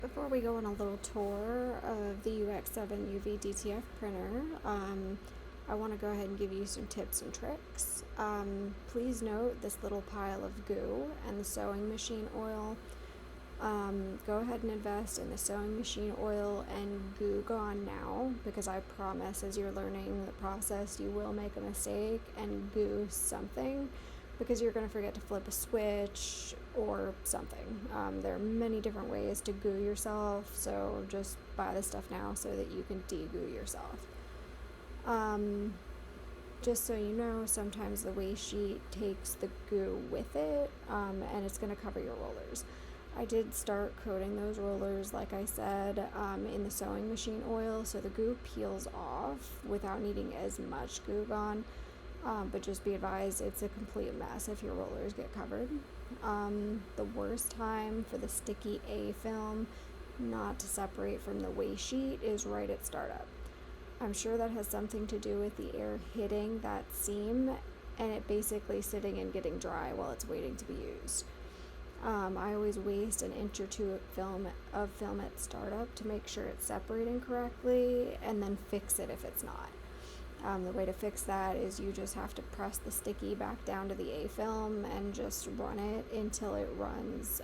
Before we go on a little tour of the UX7 UV DTF printer, I want to go ahead and give you some tips and tricks. Please note this little pile of goo and the sewing machine oil. Go ahead and invest in the sewing machine oil and goo gone now, because I promise as you're learning the process you will make a mistake and goo something, because you're going to forget to flip a switch or something. There are many different ways to goo yourself, so just buy the stuff now so that you can de-goo yourself. Just so you know, sometimes the waste sheet takes the goo with it, and it's going to cover your rollers. I did start coating those rollers, like I said, in the sewing machine oil, so the goo peels off without needing as much goo gone. But just be advised, it's a complete mess if your rollers get covered. The worst time for the sticky A film not to separate from the waste sheet is right at startup. I'm sure that has something to do with the air hitting that seam and it basically sitting and getting dry while it's waiting to be used. I always waste an inch or two of film at startup to make sure it's separating correctly, and then fix it if it's not. The way to fix that is you just have to press the sticky back down to the A film and just run it until it runs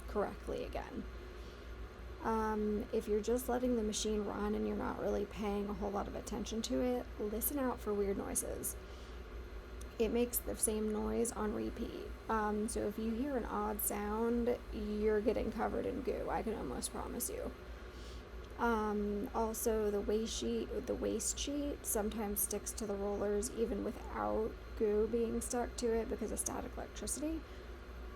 correctly again. If you're just letting the machine run and you're not really paying a whole lot of attention to it, listen out for weird noises. It makes the same noise on repeat. So if you hear an odd sound, you're getting covered in goo, I can almost promise you. Also, the waste sheet sometimes sticks to the rollers even without goo being stuck to it because of static electricity.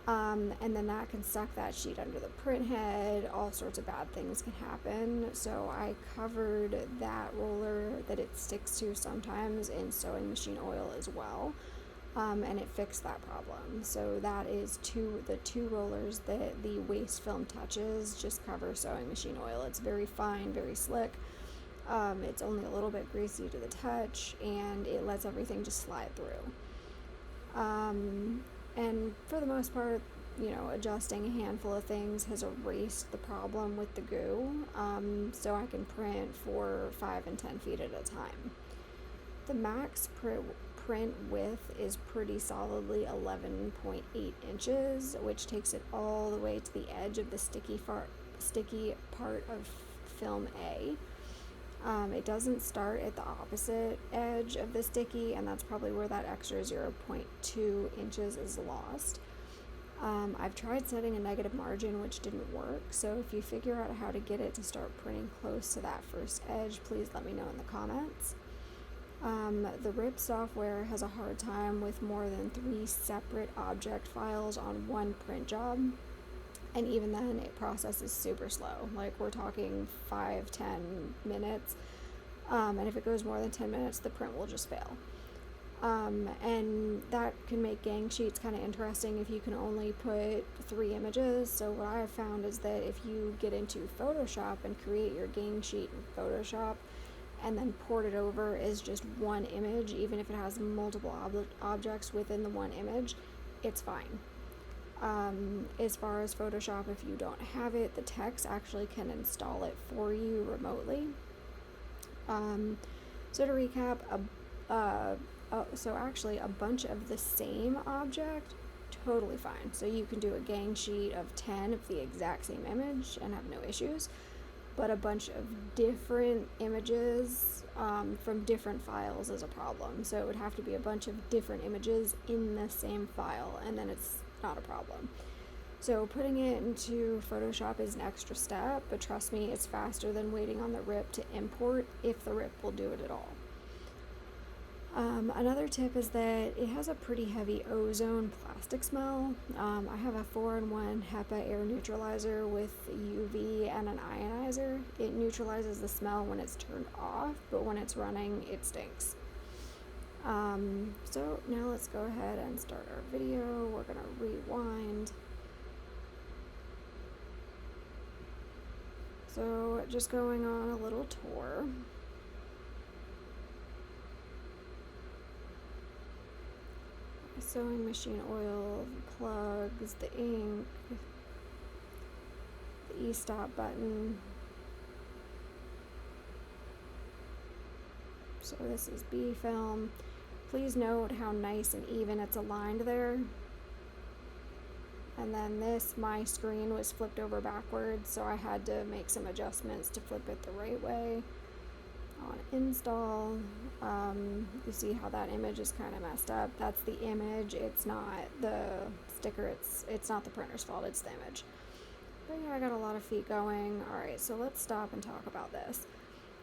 And then that can suck that sheet under the print head. All sorts of bad things can happen. So I covered that roller that it sticks to sometimes in sewing machine oil as well. And it fixed that problem. So that is the two rollers that the waste film touches just cover sewing machine oil. It's very fine, very slick. It's only a little bit greasy to the touch, and it lets everything just slide through. And for the most part, adjusting a handful of things has erased the problem with the goo, so I can print for 5 and 10 feet at a time. The max print width is pretty solidly 11.8 inches, which takes it all the way to the edge of the sticky part of film A. It doesn't start at the opposite edge of the sticky, and that's probably where that extra 0.2 inches is lost. I've tried setting a negative margin, which didn't work, so if you figure out how to get it to start printing close to that first edge, please let me know in the comments. The RIP software has a hard time with more than 3 separate object files on one print job, and even then it processes super slow. Like, we're talking 5-10 minutes, and if it goes more than 10 minutes, the print will just fail. And that can make gang sheets kind of interesting if you can only put 3 images. So what I've found is that if you get into Photoshop and create your gang sheet in Photoshop and then port it over as just one image, even if it has multiple objects within the one image, it's fine. As far as Photoshop, if you don't have it, the techs actually can install it for you remotely. So to recap, a bunch of the same object, totally fine. So you can do a gang sheet of 10 of the exact same image and have no issues. But a bunch of different images from different files is a problem. So it would have to be a bunch of different images in the same file, and then it's not a problem. So putting it into Photoshop is an extra step, but trust me, it's faster than waiting on the RIP to import, if the RIP will do it at all. Another tip is that it has a pretty heavy ozone plastic smell. I have a 4-in-1 HEPA air neutralizer with UV and an ionizer. It neutralizes the smell when it's turned off, but when it's running, it stinks. So now let's go ahead and start our video. We're gonna rewind. So just going on a little tour. Sewing machine oil, the plugs, the ink, the e-stop button. So this is B film. Please note how nice and even it's aligned there. And then this, my screen was flipped over backwards, so I had to make some adjustments to flip it the right way. On install, you see how that image is kind of messed up. That's the image, it's not the sticker, it's not the printer's fault, it's the image. But yeah, I got a lot of feet going. Alright, so let's stop and talk about this.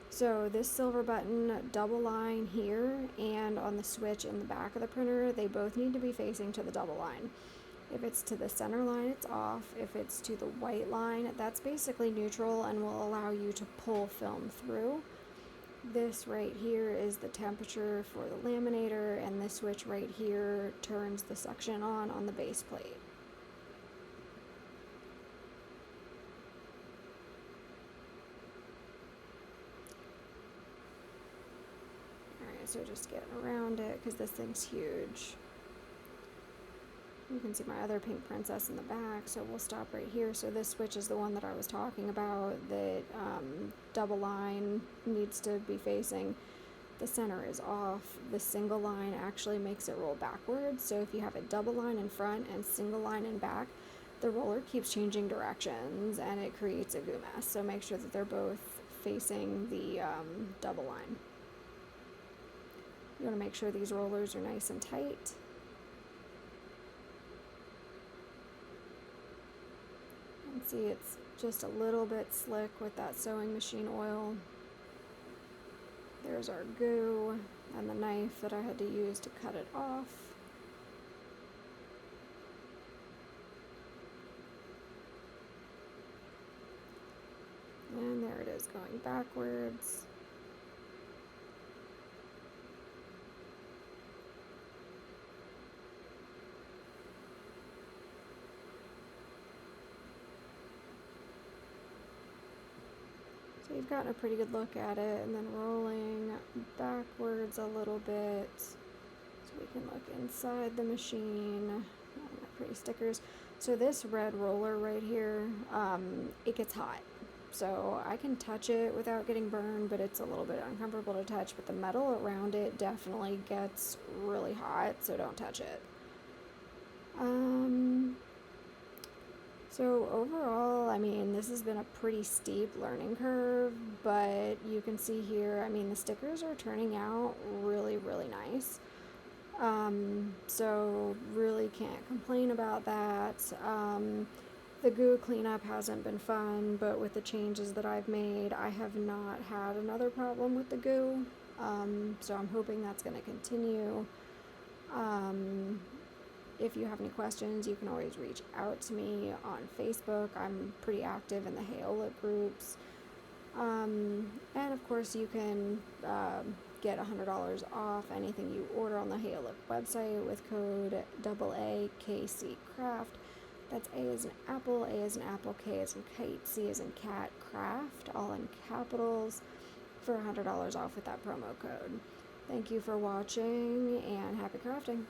So this silver button, double line here, and on the switch in the back of the printer, they both need to be facing to the double line. If it's to the center line, it's off. If it's to the white line, that's basically neutral and will allow you to pull film through. This right here is the temperature for the laminator, and this switch right here turns the suction on the base plate. Alright, so just getting around it because this thing's huge. You can see my other pink princess in the back, so we'll stop right here. So this switch is the one that I was talking about, that double line needs to be facing. The center is off. The single line actually makes it roll backwards. So if you have a double line in front and single line in back, the roller keeps changing directions and it creates a goo mess. So make sure that they're both facing the double line. You want to make sure these rollers are nice and tight. See, it's just a little bit slick with that sewing machine oil. There's our goo and the knife that I had to use to cut it off. And there it is going backwards. So you've gotten a pretty good look at it, and then rolling backwards a little bit so we can look inside the machine. Oh, my pretty stickers. So this red roller right here, it gets hot. So I can touch it without getting burned, but it's a little bit uncomfortable to touch. But the metal around it definitely gets really hot, so don't touch it. So overall, I mean, this has been a pretty steep learning curve, but you can see here, I mean, the stickers are turning out really, really nice. So really can't complain about that. The goo cleanup hasn't been fun, but with the changes that I've made, I have not had another problem with the goo. So I'm hoping that's going to continue. If you have any questions, you can always reach out to me on Facebook. I'm pretty active in the Haolic groups. And of course, you can get $100 off anything you order on the Haolic website with code AAKCCraft. That's A as in apple, A as in apple, K as in kite, C as in cat, craft, all in capitals, for $100 off with that promo code. Thank you for watching, and happy crafting.